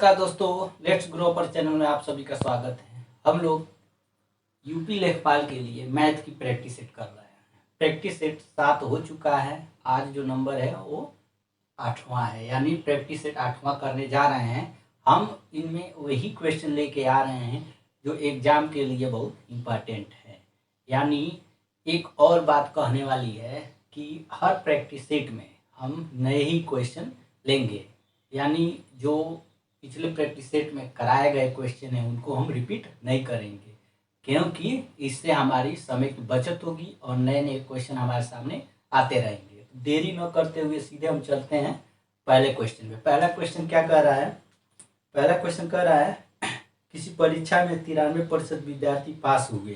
नमस्कार दोस्तों, let's grow पर चैनल में आप सभी का स्वागत है। हम लोग यूपी लेखपाल के लिए मैथ की प्रैक्टिस सेट कर रहे हैं। प्रैक्टिस सेट 7 हो चुका है। आज जो नंबर है वो 8वां है, यानी प्रैक्टिस सेट 8वां करने जा रहे हैं। हम इनमें वही क्वेश्चन लेके आ रहे हैं जो एग्जाम के लिए बहुत इम्पॉर्टेंट है। यानी एक और बात कहने वाली है कि हर प्रैक्टिस सेट में हम नए ही क्वेश्चन लेंगे, यानी जो पिछले प्रैक्टिस सेट में कराए गए क्वेश्चन हैं उनको हम रिपीट नहीं करेंगे, क्योंकि इससे हमारी समय की बचत होगी और नए नए क्वेश्चन हमारे सामने आते रहेंगे। तो देरी न करते हुए सीधे हम चलते हैं पहले क्वेश्चन में। पहला क्वेश्चन क्या कह रहा है? पहला क्वेश्चन कह रहा है किसी परीक्षा में 93% विद्यार्थी पास हुए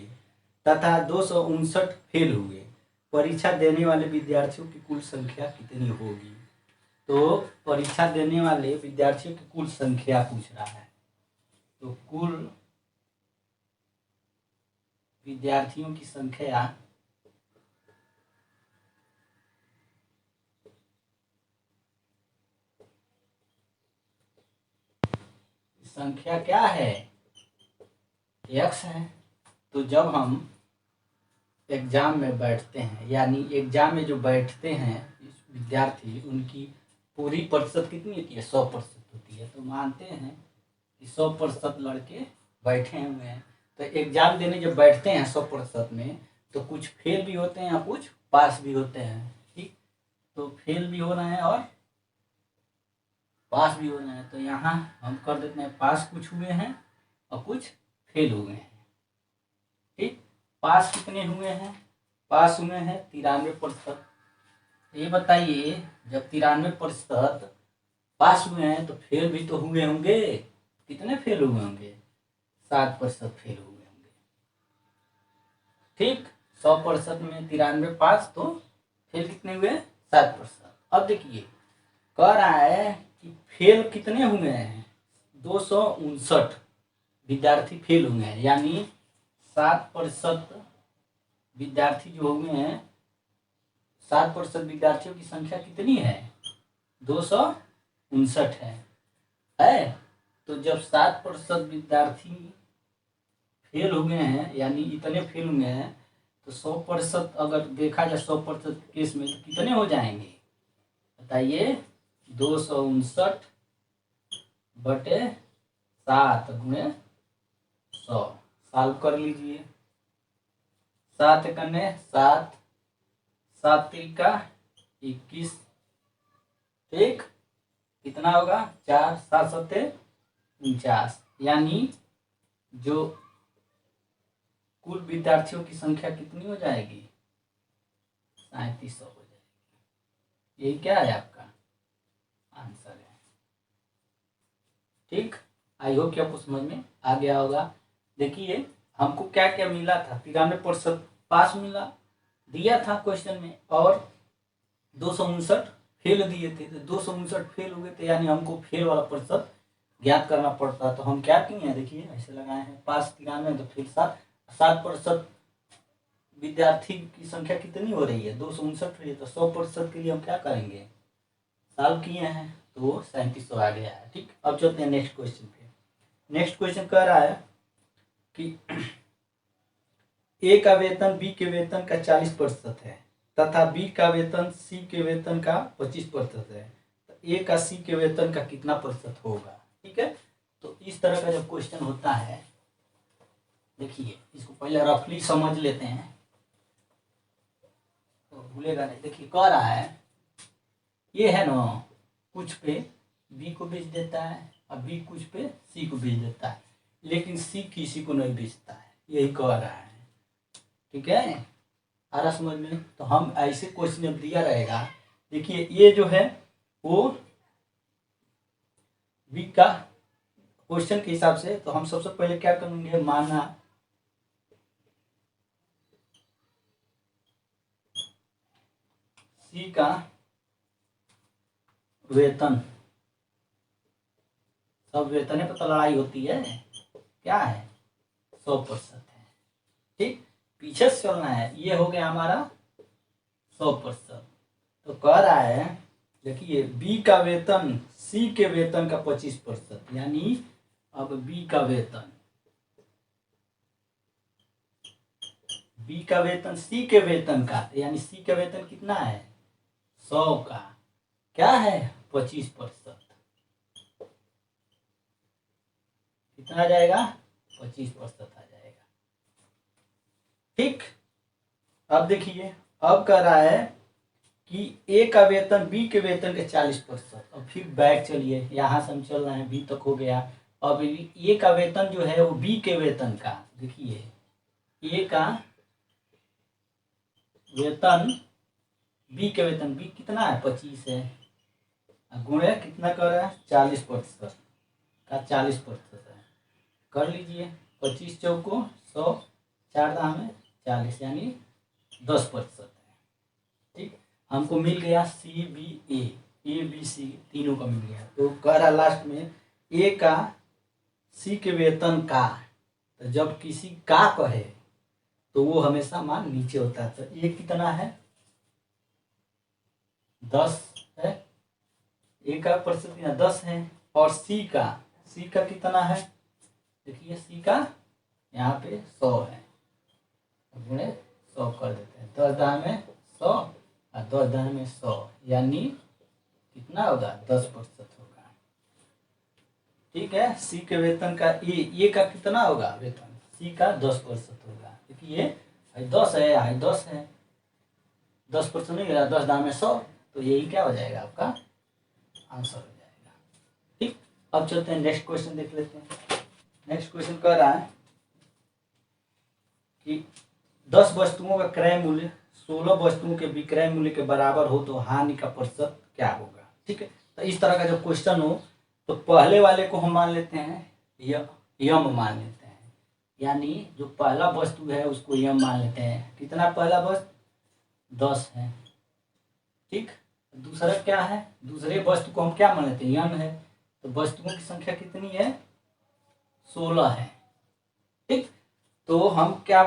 तथा 259 फेल हुए। परीक्षा देने वाले विद्यार्थियों की कुल संख्या कितनी होगी? तो परीक्षा देने वाले विद्यार्थियों की कुल संख्या पूछ रहा है। तो कुल विद्यार्थियों की संख्या क्या है? x है। तो जब हम एग्जाम में बैठते हैं, यानी एग्जाम में जो बैठते हैं विद्यार्थी, उनकी पूरी प्रतिशत कितनी होती है? 100% होती है। तो मानते हैं कि 100% लड़के बैठे हुए हैं। तो एग्जाम देने जब बैठते हैं 100% में, तो कुछ फेल भी होते हैं, कुछ पास भी होते हैं। ठीक, तो फेल भी हो रहे हैं और पास भी हो रहे हैं। तो यहाँ हम कर देते हैं पास कुछ हुए हैं और कुछ फेल हुए हैं। ठीक, पास कितने हुए हैं? पास हुए हैं 93%। ये बताइए, जब 93% पास हुए हैं तो फेल भी तो हुए होंगे। कितने फेल हुए होंगे? 7% फेल हुए होंगे। ठीक, 100% में 93 पास, तो फेल कितने हुए? 7%। अब देखिए कह रहा है कि फेल कितने हुए हैं? 259 विद्यार्थी फेल हुए हैं, यानी 7% विद्यार्थी जो हुए हैं, 7% विद्यार्थियों की संख्या कितनी है? 259 है। तो जब 7% विद्यार्थी फेल हुए हैं, यानी इतने फेल हुए हैं, तो 100% अगर देखा जाए 100% केस में तो कितने हो जाएंगे? बताइए। 259 बटे 7 गुणे 100 सॉल्व कर लीजिए। 7 कने 7, 7 त्रिका 21। ठीक, कितना होगा? 4, 7 सत्ते 49, यानी जो कुल विद्यार्थियों की संख्या कितनी हो जाएगी? 3700 हो जाएगी। यही क्या है आपका आंसर है। ठीक, आई होप कि आपको समझ में आ गया होगा। देखिए हमको क्या क्या मिला था? 93% पास मिला दिया था क्वेश्चन में, और 259 फेल दिए थे। तो 259 फेल हुए थे, यानी हमको फेल वाला प्रतिशत ज्ञात करना पड़ता। तो हम क्या किए हैं? देखिए ऐसे लगाए हैं, पास 93 तो फेल 7% विद्यार्थी की संख्या कितनी हो रही है? 259 रही है। तो 100% के लिए हम क्या करेंगे? सॉल्व किए हैं, तो वो 3700 आ गया है। ठीक, अब चलते हैं नेक्स्ट क्वेश्चन पे। नेक्स्ट क्वेश्चन कह रहा है कि ए का वेतन बी के वेतन का 40% है तथा बी का वेतन सी के वेतन का 25% है। तो ए का सी के वेतन का कितना प्रतिशत होगा? ठीक है, तो इस तरह का जब क्वेश्चन होता है, देखिए इसको पहले रफली समझ लेते हैं तो भूलेगा नहीं। देखिए कह रहा है ये है ना, कुछ पे बी को बेच देता है और बी कुछ पे सी को बेच देता है, लेकिन सी किसी को नहीं बेचता है, यही कह रहा है। ठीक है, आ रहा समझ में? तो हम ऐसे क्वेश्चन जब दिया रहेगा, देखिए ये जो है वो बी का क्वेश्चन के हिसाब से, तो हम सबसे पहले क्या करेंगे? माना सी का वेतन, सब वेतन है, तो लड़ाई होती है, क्या है? 100% है। ठीक, पीछे से चलना है। ये हो गया हमारा 100%। तो कह रहा है देखिए बी का वेतन सी के वेतन का 25%, यानी अब बी का वेतन सी के वेतन का, यानी सी का वेतन कितना है 100 का क्या है 25%, कितना आ जाएगा 25% आ जाएगा। ठीक, अब देखिए अब कह रहा है कि ए का वेतन बी के वेतन के 40%। अब फिर बैक चलिए, यहाँ से हम चल रहे हैं बी तक हो गया। अब ए का वेतन जो है वो बी के वेतन का, देखिए ए का वेतन बी के वेतन, बी कितना है 25 है, गुणे कितना कर रहा है 40% का 40% है, कर लीजिए 25 चौको 100, 4 दाम 40, यानी 10% है। ठीक, हमको मिल गया C B A B C तीनों का मिल गया। तो कह रहा लास्ट में ए का सी के वेतन का, तो जब किसी का कहे तो वो हमेशा मान नीचे होता है। तो ए कितना है 10 है, ए का प्रतिशत 10 है, और सी का कितना है, देखिए सी का यहाँ पे 100 है, गुणे 100 कर देते हैं, 10 दाम में 100 और 10 दाम में 100, यानी कितना होगा 10% होगा। ठीक है, सी के वेतन का ए का कितना होगा वेतन, सी का 10% होगा। देखिए 10 है 10 है, 10% नहीं गया, 10 दाम में 100, तो यही क्या हो जाएगा आपका आंसर हो जाएगा। ठीक, अब चलते हैं नेक्स्ट क्वेश्चन देख लेते हैं। नेक्स्ट क्वेश्चन कह रहा है कि 10 वस्तुओं का क्रय मूल्य 16 वस्तुओं के विक्रय मूल्य के बराबर हो तो हानि का प्रतिशत क्या होगा। ठीक है, तो इस तरह का जब क्वेश्चन हो तो पहले वाले को हम मान लेते हैं यम मान लेते हैं, यानी जो पहला वस्तु है उसको यम मान लेते हैं। कितना पहला वस्तु 10 है। ठीक, दूसरा क्या है, दूसरे वस्तु को हम क्या मान लेते हैं यम है, तो वस्तुओं की संख्या कितनी है 16 है। ठीक, तो हम क्या,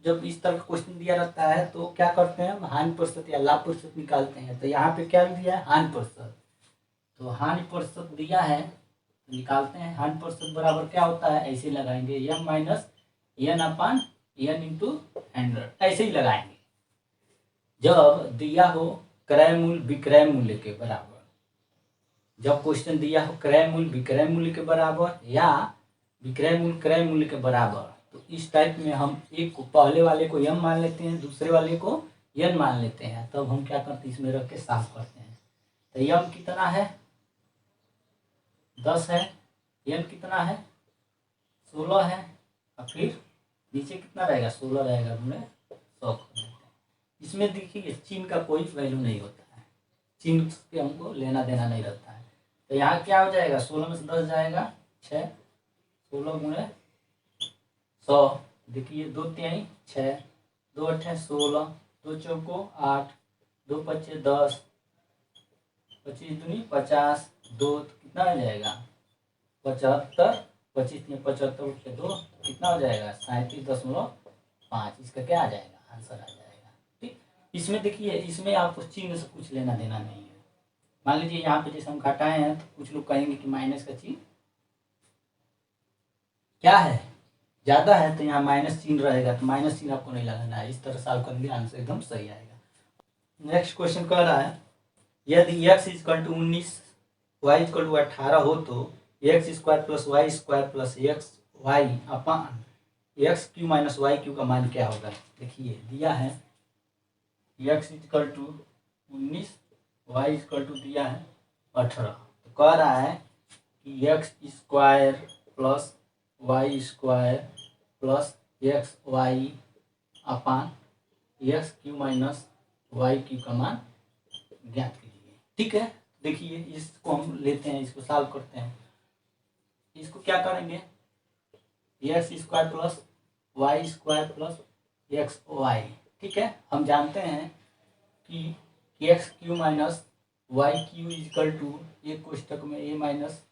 जब इस तरह का क्वेश्चन दिया रहता है तो क्या करते हैं हम हानि प्रतिशत या लाभ प्रतिशत निकालते हैं। तो यहाँ पे क्या दिया है हानि प्रतिशत, तो हानि प्रतिशत दिया है तो निकालते हैं। हानि प्रतिशत बराबर क्या होता है, ऐसे लगाएंगे यम माइनस एन अपान एन इंटू 100, ऐसे ही लगाएंगे। जब दिया हो क्रय मूल्य विक्रय मूल्य के बराबर, जब क्वेश्चन दिया हो क्रय मूल्य विक्रय मूल्य के बराबर या विक्रय मूल्य क्रय मूल्य के बराबर, तो इस टाइप में हम एक को पहले वाले को यम मान लेते हैं, दूसरे वाले को एन मान लेते हैं। तब हम क्या करते हैं इसमें रख के साफ करते हैं। तो यम कितना है 10 है, एन कितना है 16 है, और फिर नीचे कितना रहेगा 16 रहेगा, गुणे 100 कर देते हैं। इसमें देखिए चिन्ह का कोई वैल्यू नहीं होता है, चिन्ह से हमको लेना देना नहीं रहता है। तो यहाँ क्या हो जाएगा 16 में से 10 जाएगा 6, 16 गुणे 100, देखिए 2 तिहाई 6, 2 अट्ठे 16, 2 चौको 8, 2 पच्चे 10, 25 दूनी 50, 2 कितना आ जाएगा 75, 25 में 75 के 2 कितना हो जाएगा 37.5, इसका क्या आ जाएगा आंसर आ जाएगा। ठीक, इसमें देखिए इसमें आपको चिन्ह से कुछ लेना देना नहीं है। मान लीजिए यहाँ पे जैसे हम घटाए हैं तो कुछ लोग कहेंगे कि माइनस का चिन्ह क्या है ज़्यादा है, तो यहाँ माइनस चिन्ह रहेगा, तो माइनस चिन्ह आपको नहीं लगाना है। इस तरह सॉल्व करेंगे आंसर एकदम सही आएगा। नेक्स्ट क्वेश्चन कह रहा है यदि x equal to 19 y equal to 18 हो तो x square plus y square plus x y upon x cube minus y cube का मान क्या होगा। देखिए दिया है x equal to 19 y equal to दिया है 18, तो कह रहा है कि x square plus y square plus x y upon x cube minus y cube का मान ज्ञात कीजिए। ठीक है, देखिए इसको हम लेते हैं, इसको सॉल्व करते हैं। इसको क्या करेंगे x square plus y square plus x y. ठीक है, हम जानते हैं कि x cube minus y cube equal to एक कोष्टक में a minus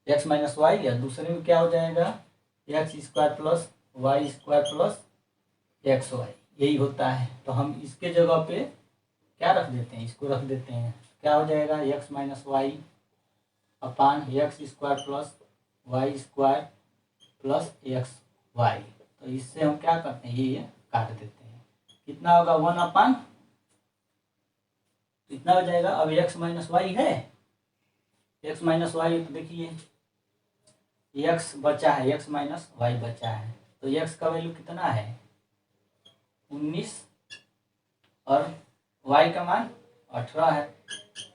x minus y, या दूसरे में क्या हो जाएगा x square plus y square plus x y, यही होता है। तो हम इसके जगह पे क्या रख देते हैं, इसको रख देते हैं, क्या हो जाएगा x minus y upon x square plus y square plus x y. तो इससे हम क्या करते हैं, ये काट देते हैं, कितना होगा 1 अपान, कितना हो जाएगा, अब x माइनस वाई है, x माइनस वाई, तो देखिए x बचा है, x माइनस वाई बचा है, तो x का वैल्यू कितना है 19 और y का मान 18 है,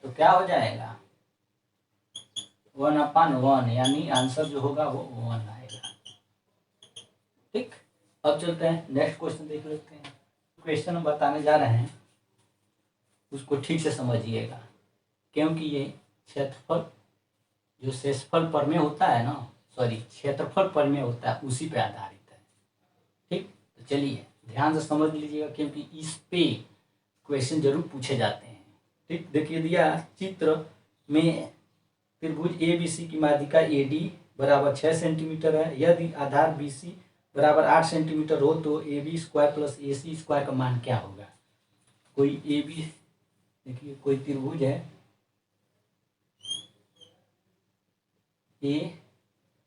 तो क्या हो जाएगा 1/1, यानी आंसर जो होगा वो 1 आएगा। ठीक, अब चलते हैं नेक्स्ट क्वेश्चन देख लेते हैं। क्वेश्चन हम बताने जा रहे हैं उसको ठीक से समझिएगा, क्योंकि ये क्षेत्रफल जो शेषफल प्रमेय होता है ना, सॉरी क्षेत्रफल प्रमेय होता है, उसी पे आधारित है। ठीक, तो चलिए ध्यान से समझ लीजिएगा, क्योंकि इस पे क्वेश्चन जरूर पूछे जाते हैं। ठीक, देखिए दिया चित्र में त्रिभुज ए बी सी की माध्यिका ए डी बराबर 6 सेंटीमीटर है, यदि आधार बी सी बराबर 8 सेंटीमीटर हो तो A B square plus A C square का मान क्या होगा। कोई ए बी, देखिए कोई त्रिभुज है ए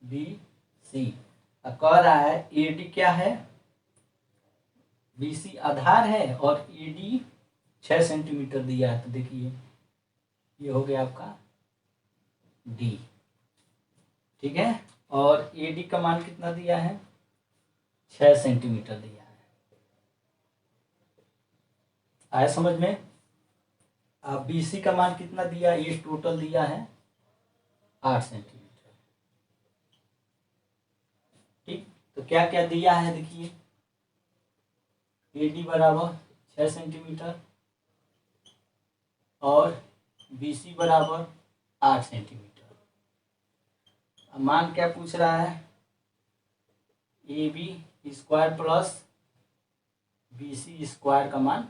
बी सी, कह रहा है ए डी क्या है, बी सी आधार है और ए डी 6 सेंटीमीटर दिया है, तो देखिए ये हो गया आपका डी। ठीक है, और ए डी का मान कितना दिया है 6 सेंटीमीटर दिया है। आया समझ में। अब बी सी का मान कितना दिया, ये टोटल दिया है 8 सेंटीमीटर। ठीक, तो क्या क्या दिया है देखिए, ए डी बराबर 6 सेंटीमीटर और बी सी बराबर 8 सेंटीमीटर। अब मान क्या पूछ रहा है, A B square plus B C square का मान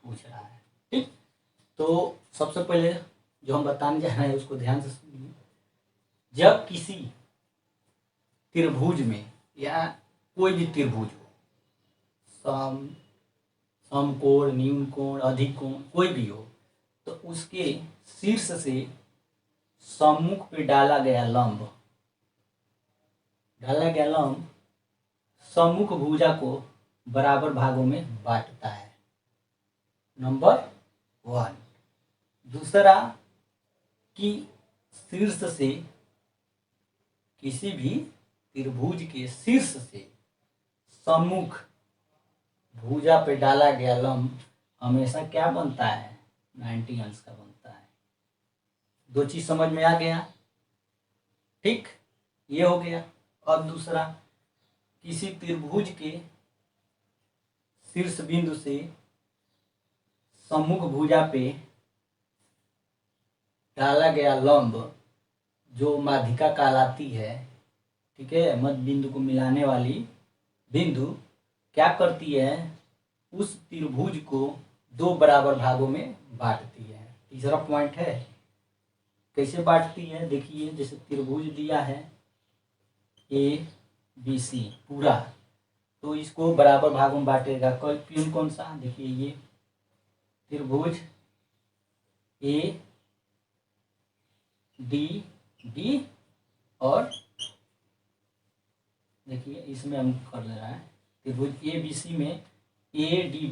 पूछ रहा है। ठीक, तो सबसे पहले जो हम बताने जा रहे हैं उसको ध्यान से सुनिए। जब किसी त्रिभुज में या कोई भी त्रिभुज हो, समकोण, न्यून कोण, अधिक कोण, कोई भी हो, तो उसके शीर्ष से सम्मुख पे डाला गया लंब सम्मुख भुजा को बराबर भागों में बांटता है, नंबर 1। दूसरा कि शीर्ष से, किसी भी त्रिभुज के शीर्ष से सम्मुख भुजा पे डाला गया लंब हमेशा क्या बनता है 90 अंश का बनता है। 2 चीज समझ में आ गया। ठीक, ये हो गया। अब दूसरा, किसी त्रिभुज के शीर्ष बिंदु से सम्मुख भुजा पे डाला गया लंब जो माध्यिका कहलाती है, ठीक है, मध्य बिंदु को मिलाने वाली बिंदु, क्या करती है, उस त्रिभुज को 2 बराबर भागों में बांटती है। तीसरा पॉइंट है, कैसे बांटती है, देखिए जैसे त्रिभुज दिया है ए बी सी पूरा, तो इसको बराबर भागों में बांटेगा। कौन सा, देखिए ये त्रिभुज ए डी डी, और देखिए इसमें हम कर ले रहा है त्रिभुज ए बी सी में ए डी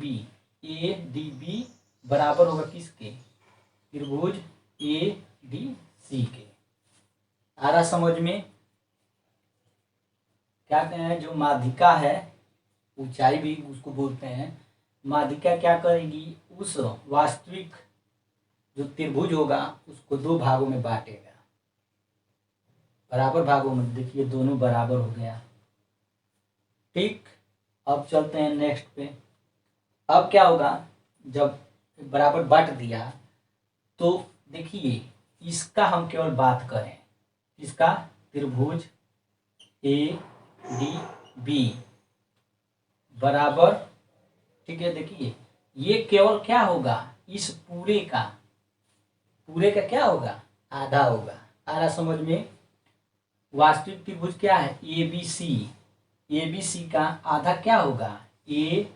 बी बराबर होगा किसके, त्रिभुज ए डी सी के। आ रहा समझ में। क्या कहते हैं, जो माध्यिका है, ऊंचाई भी उसको बोलते हैं, माध्यिका क्या करेगी, उस वास्तविक जो त्रिभुज होगा उसको 2 भागों में बांटेगा, बराबर भागों में। देखिए दोनों बराबर हो गया। ठीक, अब चलते हैं नेक्स्ट पे। अब क्या होगा, जब बराबर बांट दिया तो देखिए इसका हम केवल बात करें, इसका त्रिभुज ए डी बी बराबर, ठीक है, देखिए ये केवल क्या होगा, इस पूरे का क्या होगा, आधा होगा। आ रहा समझ में। वास्तविक त्रिभुज क्या है, ए बी सी का आधा क्या होगा, ए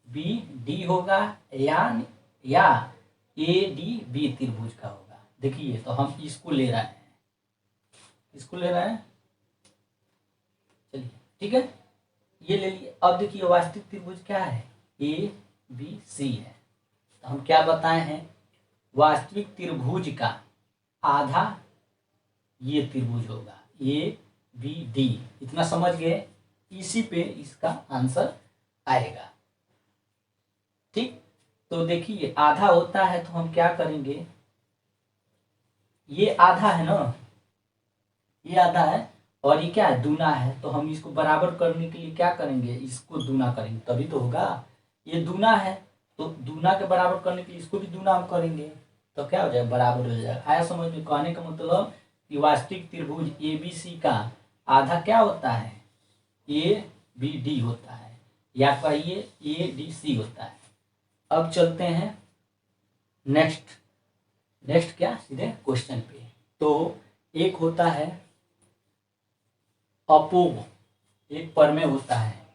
बी डी होगा, या ADB त्रिभुज का होगा। देखिए तो हम इसको ले रहे हैं, इसको ले रहे हैं, चलिए ठीक है, ये ले लिए। अब देखिए वास्तविक त्रिभुज क्या है, ABC है। तो हम क्या बताए हैं, वास्तविक त्रिभुज का आधा ये त्रिभुज होगा ABD। इतना समझ गए, इसी पे इसका आंसर आएगा। ठीक, तो देखिए आधा होता है तो हम क्या करेंगे, ये आधा है ना, ये आधा है और ये क्या है, दूना है। तो हम इसको बराबर करने के लिए क्या करेंगे, इसको दूना करेंगे तभी तो होगा। ये दूना है तो दूना के बराबर करने के लिए इसको भी दूना हम करेंगे तो क्या हो जाएगा, बराबर हो जाएगा। आया समझ में? कहने का मतलब कि वास्तविक त्रिभुज ABC का आधा क्या होता है, ABD होता है, या कहिए ADC होता है। अब चलते हैं नेक्स्ट क्या, सीधे क्वेश्चन पे। तो एक होता है अपोलो, एक परमेय होता है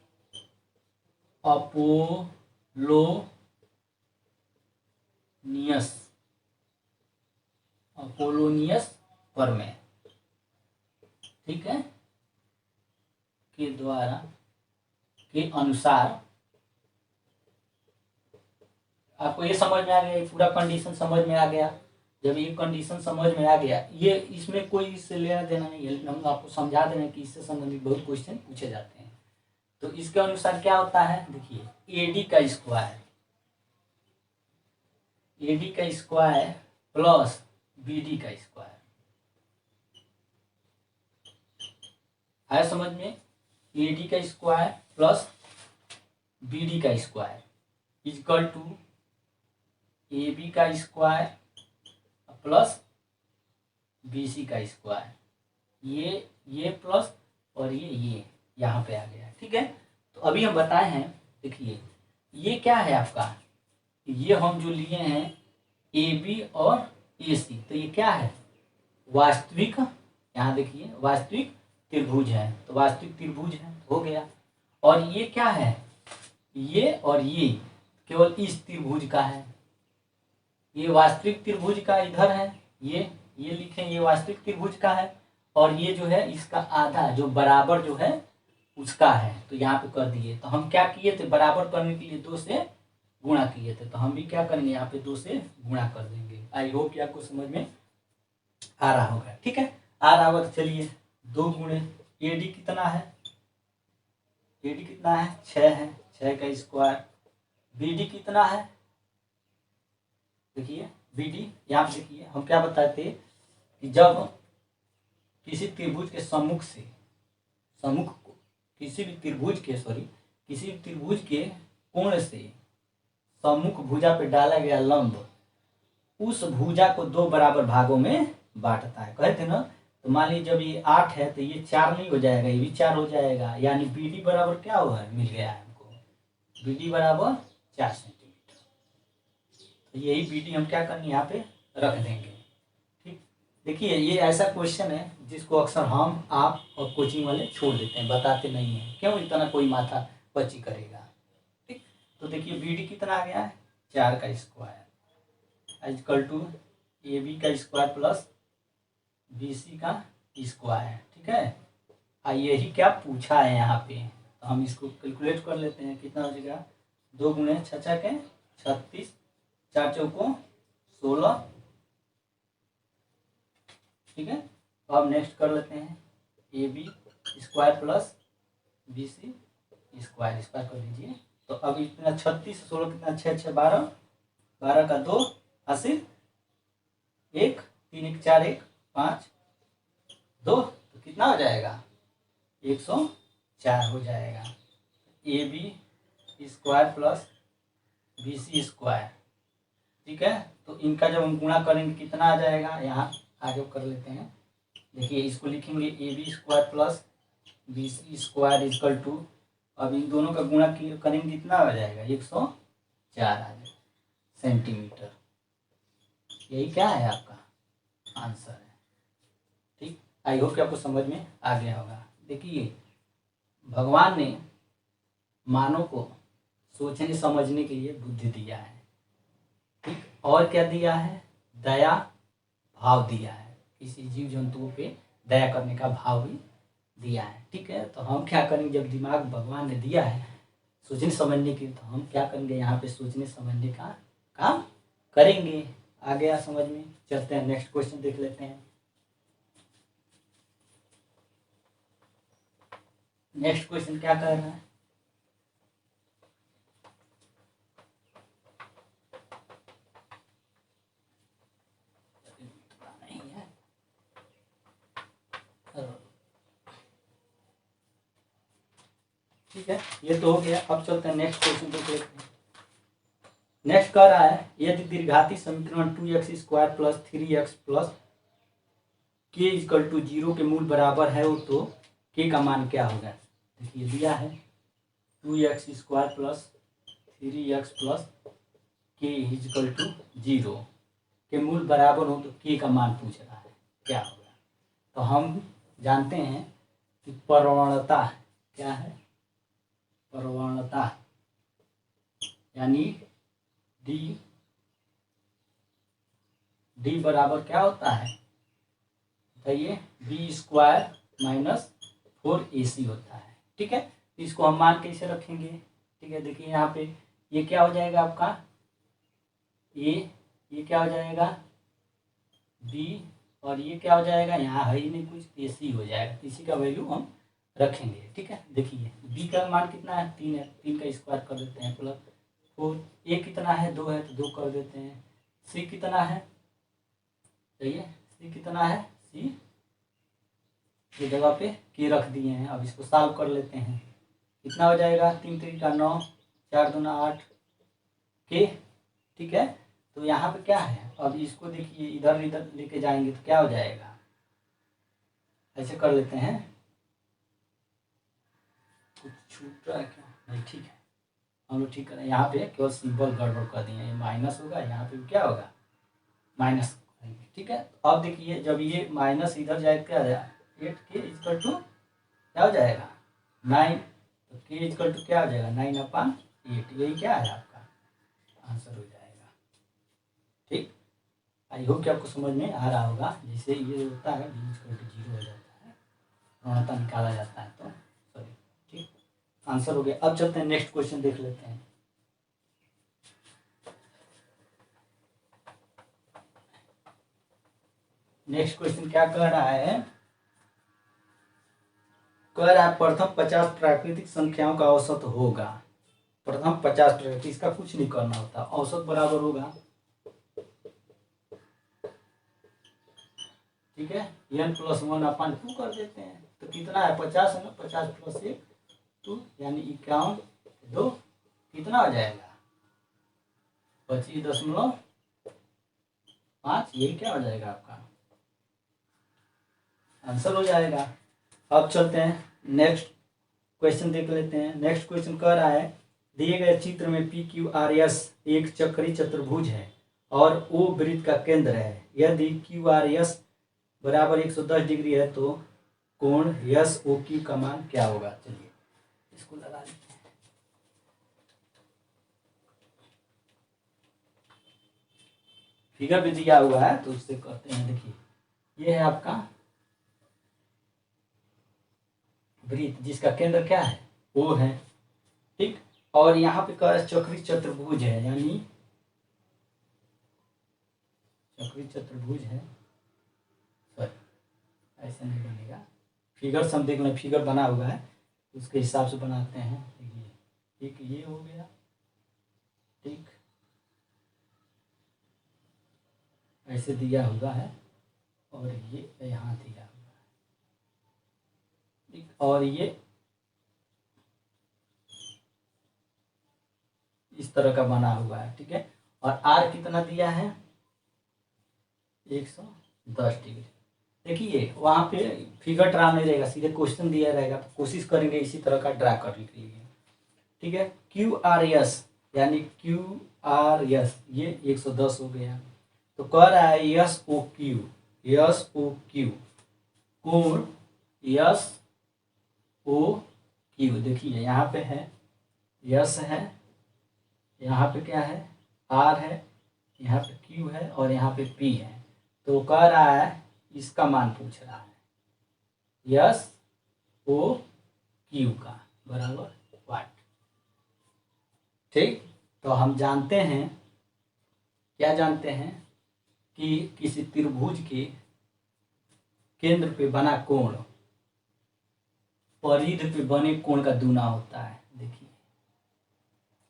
अपोलोनियस परमेय, ठीक है, के द्वारा के अनुसार। आपको ये समझ में आ गया, ये पूरा कंडीशन समझ में आ गया। जब ये कंडीशन समझ में आ गया, ये इसमें कोई इससे लेना देना नहीं है, हम आपको समझा दे रहे हैं कि इससे संबंधित बहुत क्वेश्चन पूछे जाते हैं। तो इसके अनुसार क्या होता है, देखिए AD का स्क्वायर प्लस BD का स्क्वायर, आया समझ में? AD का स्क्वायर प्लस BD का स्क्वायर इक्वल टू AB का स्क्वायर प्लस BC का स्क्वायर। ये प्लस और ये यहाँ पे आ गया, ठीक है। तो अभी हम बताए हैं, देखिए ये क्या है आपका, ये हम जो लिए हैं AB और AC, तो ये क्या है, वास्तविक, यहाँ देखिए वास्तविक त्रिभुज है, तो वास्तविक त्रिभुज है, हो गया। और ये क्या है, ये और ये केवल इस त्रिभुज का है, ये वास्तविक त्रिभुज का इधर है, ये लिखें, ये वास्तविक त्रिभुज का है, और ये जो है इसका आधा जो बराबर जो है उसका है, तो यहाँ पे कर दिए। तो हम क्या किए थे, बराबर करने के लिए 2 से गुणा किए थे, तो हम भी क्या करेंगे, यहाँ पे 2 से गुणा कर देंगे। आई होप कि आपको समझ में आ रहा होगा, ठीक है। आ रहा होगा तो चलिए 2 गुणे AD कितना है, AD कितना है, 6 है, 6 का स्क्वायर। BD कितना है, देखिए BD यहाँ पे देखिए, हम क्या बताए थे कि जब किसी त्रिभुज के सम्मुख को किसी भी त्रिभुज के कोण से सम्मुख भुजा पे डाला गया लंब उस भुजा को 2 बराबर भागों में बांटता है। कहे थे ना, तो मान लीजिए जब ये 8 है तो ये 4 नहीं हो जाएगा, ये भी 4 हो जाएगा, यानी BD बराबर क्या हुआ, मिल गया है हमको, BD बराबर 4 सेंटीमीटर। तो यही BD हम क्या करेंगे, यहाँ पे रख देंगे। ठीक, देखिए ये ऐसा क्वेश्चन है जिसको अक्सर हम, आप और कोचिंग वाले छोड़ देते हैं, बताते नहीं हैं, क्यों, इतना कोई माथा पच्ची करेगा। ठीक, तो देखिए BD कितना आ गया है, 4 का स्क्वायर इक्वल टू AB का स्क्वायर प्लस BC का स्क्वायर, ठीक है। यही क्या पूछा है यहाँ पे, तो हम इसको कैलकुलेट कर लेते हैं, कितना हो जाएगा, 2 गुणे 6 के 36, 4 चौको 16, ठीक है। तो अब नेक्स्ट कर लेते हैं AB square plus BC square कर दीजिए। तो अब इतना 36 16 कितना, 6 6 12, 12 का 2 80, 1 3 1 4 1 5 2, तो कितना हो जाएगा, 104 हो जाएगा। AB square plus BC square, ठीक है। तो इनका जब हम गुणा करेंगे कितना आ जाएगा, यहाँ आगे कर लेते हैं। देखिए इसको लिखेंगे AB square plus BC square equal to, अब इन दोनों का गुणा करेंगे कितना हो जाएगा, 104 आ जाएगा सेंटीमीटर। यही क्या है, आपका आंसर है। ठीक, आई होप कि आपको समझ में आ गया होगा। देखिए भगवान ने मानव को सोचने समझने के लिए बुद्धि दिया है, ठीक, और क्या दिया है, दया भाव दिया है, किसी जीव जंतुओं पे दया करने का भाव भी दिया है। ठीक है, तो हम क्या करेंगे, जब दिमाग भगवान ने दिया है सोचने समझने की, तो हम क्या करेंगे, यहाँ पे सोचने समझने का काम करेंगे। आ गया समझ में? चलते हैं नेक्स्ट क्वेश्चन देख लेते हैं। नेक्स्ट क्वेश्चन क्या कह रहा है, नहीं है। ठीक है, ये तो हो गया। अब चलते हैं नेक्स्ट क्वेश्चन देख लेते हैं। नेक्स्ट कह रहा है, यदि दीर्घाती समीकरण 2x² + 3x + k = 0 के मूल बराबर है हो तो k का मान क्या होगा। देखिए दिया है 2x² + 3x + k = 0 के मूल बराबर हो तो k का मान पूछ रहा है, क्या होगा। तो हम जानते हैं कि प्रवणता क्या है, प्रवणता यानी d बराबर क्या होता है बताइए, b² - 4ac होता है। ठीक है, इसको हम मान कैसे रखेंगे। ठीक है, देखिए यहाँ पे ये क्या हो जाएगा आपका, ये क्या हो जाएगा b, और ये क्या हो जाएगा, यहाँ है ही नहीं कुछ, ac हो जाएगा। इसी का वैल्यू हम रखेंगे। ठीक है, देखिए b का मान कितना है, 3 है, 3 का स्क्वायर कर देते हैं प्लस 4, a कितना है 2 है तो 2 कर देते हैं, c कितना है, सही है, c कितना है, c ये जगह पे k रख दिए हैं। अब इसको सॉल्व कर लेते हैं, कितना हो जाएगा, 3 3 का 9, 4 दूना 8 k। ठीक है, तो यहाँ पे क्या है, अब इसको देखिए इधर इधर लेके जाएंगे तो क्या हो जाएगा, ऐसे कर लेते हैं, कुछ छूट रहा है क्या, नहीं ठीक है, हम लोग ठीक करें। यहाँ पे केवल सिंबल गड़बड़ कर दिए, ये माइनस होगा, यहाँ पे क्या होगा माइनस करेंगे। ठीक है, अब देखिए जब ये माइनस इधर जाए क्या हो जाएगा, 8k = क्या हो जाएगा 9, तो k = क्या हो जाएगा 9/8, यही क्या है आपका आंसर हो जाएगा। ठीक, आई होप कि आपको समझ में आ रहा होगा। जैसे ये होता है d = 0 हो जाता है, ऋणात्मक निकाला जाता है तो सॉरी। ठीक, आंसर हो गया। अब चलते हैं नेक्स्ट क्वेश्चन देख लेते हैं। नेक्स्ट क्वेश्चन क्या कह रहा है, कह रहा है प्रथम 50 प्राकृतिक संख्याओं का औसत होगा। प्रथम 50 प्राकृतिक, इसका कुछ नहीं करना होता, औसत बराबर होगा, ठीक है, n + 1/2 कर देते हैं, तो कितना है 50 है ना, 50 + 1 2 यानी 51, 2 कितना हो जाएगा 25.5, यही क्या हो जाएगा आपका आंसर हो जाएगा। अब चलते हैं नेक्स्ट क्वेश्चन देख लेते हैं। नेक्स्ट क्वेश्चन कह रहा है, दिए गए चित्र में PQRS एक चक्रीय चतुर्भुज है और O वृत्त का केंद्र है। यदि QRS बराबर 110 डिग्री है तो कोण SOQ का मान क्या होगा। चलिए इसको लगा लेते हैं। फिगर भी दिया हुआ है तो उससे करते हैं। देखिए ये है आपका वृत्त जिसका केंद्र क्या है O है, ठीक, और यहाँ पे कह चक्रीय चतुर्भुज है, यानी चक्रीय चतुर्भुज है, सॉरी ऐसा नहीं बनेगा, फिगर से हम देख लें, फिगर बना हुआ है उसके हिसाब से बनाते हैं। देखिए एक ये हो गया, ठीक, ऐसे दिया हुआ है और ये यहाँ दिया हुआ है, ठीक, और ये इस तरह का बना हुआ है, ठीक है, और R कितना दिया है 110 डिग्री। देखिए वहाँ पे फिगर ड्रा नहीं रहेगा, सीधे क्वेश्चन दिया रहेगा, तो कोशिश करेंगे इसी तरह का ड्रा करने के लिए, ठीक है। QRS यानी QRS ये 110 हो गया, तो कह रहा है SOQ कोण SOQ, देखिए यहाँ पे है S है, यहाँ पे क्या है R है, यहाँ पे Q है और यहाँ पे P है, तो कह रहा है इसका मान पूछ रहा है SOQ का बराबर वाट। ठीक, तो हम जानते हैं, क्या जानते हैं कि किसी त्रिभुज के केंद्र पे बना कोण परिधि पे बने कोण का दूना होता है। देखिए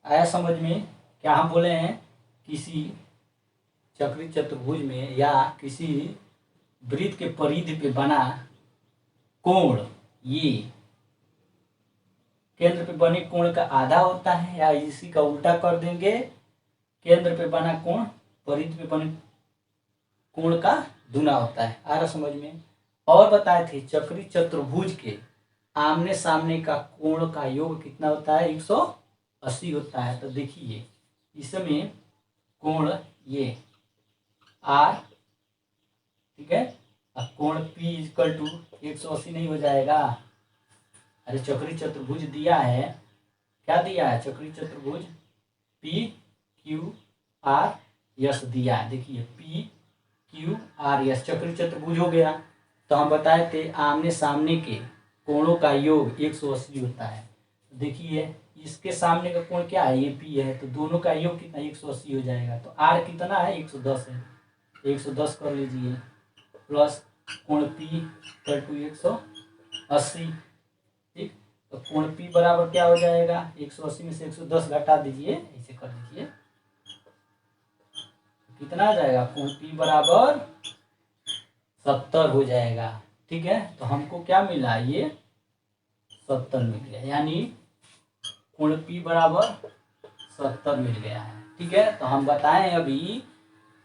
आया समझ में? क्या हम बोले हैं, किसी चक्री चतुर्भुज में या किसी वृत्त के परिधि पे बना कोण ये केंद्र पे बने कोण का आधा होता है, या इसी का उल्टा कर देंगे, केंद्र पे बना कोण परिधि पे बने कोण का दूना होता है। आ रहा समझ में? और बताए थे चक्री चतुर्भुज के आमने सामने का कोण का योग कितना होता है, 180 होता है। तो देखिए इसमें कोण ये R, ठीक है, अब कोण P इक्वल टू 180 नहीं हो जाएगा? अरे चक्री चतुर्भुज दिया है, क्या दिया है, चक्री चतुर्भुज PQRS दिया है। देखिए PQRS चक्री चतुर्भुज हो गया। तो हम बताए थे आमने सामने के कोणों का योग 180 होता है। देखिए इसके सामने का कोण क्या है, ये P है, तो दोनों का योग कितना 180 हो जाएगा। तो R कितना है, 110 है, 110 कर लीजिए प्लस कोण P इक्वल टू 180। ठीक, तो कोण P बराबर क्या हो जाएगा, 180 में से 110 घटा दीजिए, ऐसे कर दीजिए, कितना आ जाएगा, कोण P बराबर 70 हो जाएगा। ठीक है, तो हमको क्या मिला, ये 70 मिल गया, यानी कोण P बराबर 70 मिल गया है। ठीक है, तो हम बताएं अभी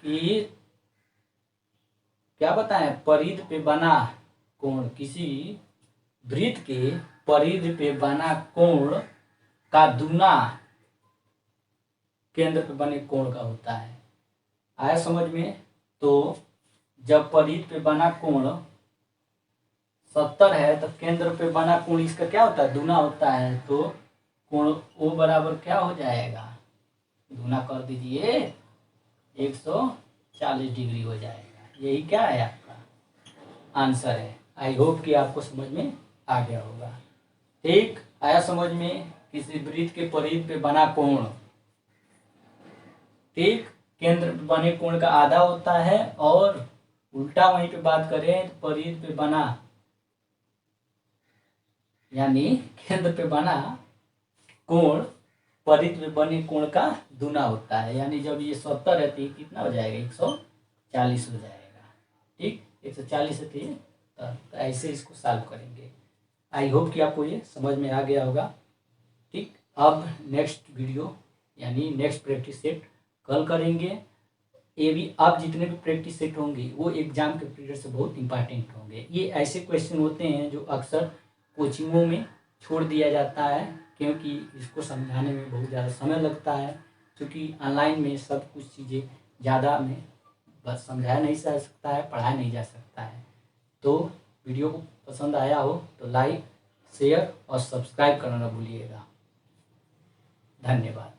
कि क्या बताएं, परिधि पे बना कोण, किसी वृत्त के परिधि पे बना कोण का दूना केंद्र पे बने कोण का होता है। आया समझ में? तो जब परिधि पे बना कोण 70 है तो केंद्र पे बना कोण इसका क्या होता है, दूना होता है। तो कोण O बराबर क्या हो जाएगा, दूना कर दीजिए, 140 डिग्री हो जाएगा। यही क्या है, आपका आंसर है। आई होप कि आपको समझ में आ गया होगा। ठीक, आया समझ में? किसी वृत्त के परिधि पे बना कोण, ठीक, केंद्र पे बने कोण का आधा होता है, और उल्टा वहीं पे बात करें तो परिधि पे बना, यानी केंद्र पे बना कोण परिधि पे बने कोण का दूना होता है। यानी जब ये 70 है तो ये कितना हो जाएगा, 140 हो जाएगा। ठीक, 140 है तो ऐसे इसको सॉल्व करेंगे। आई होप कि आपको ये समझ में आ गया होगा। ठीक, अब नेक्स्ट वीडियो यानी नेक्स्ट प्रैक्टिस सेट कल करेंगे। ये भी अब जितने भी प्रैक्टिस सेट होंगे वो एग्जाम के पीरियड से बहुत इंपॉर्टेंट होंगे। ये ऐसे क्वेश्चन होते हैं जो अक्सर कोचिंगों में छोड़ दिया जाता है, क्योंकि इसको समझाने में बहुत ज़्यादा समय लगता है, क्योंकि ऑनलाइन में सब कुछ चीज़ें ज़्यादा में बस समझाया नहीं जा सकता है, पढ़ाया नहीं जा सकता है। तो वीडियो को पसंद आया हो तो लाइक, शेयर और सब्सक्राइब करना ना भूलिएगा। धन्यवाद।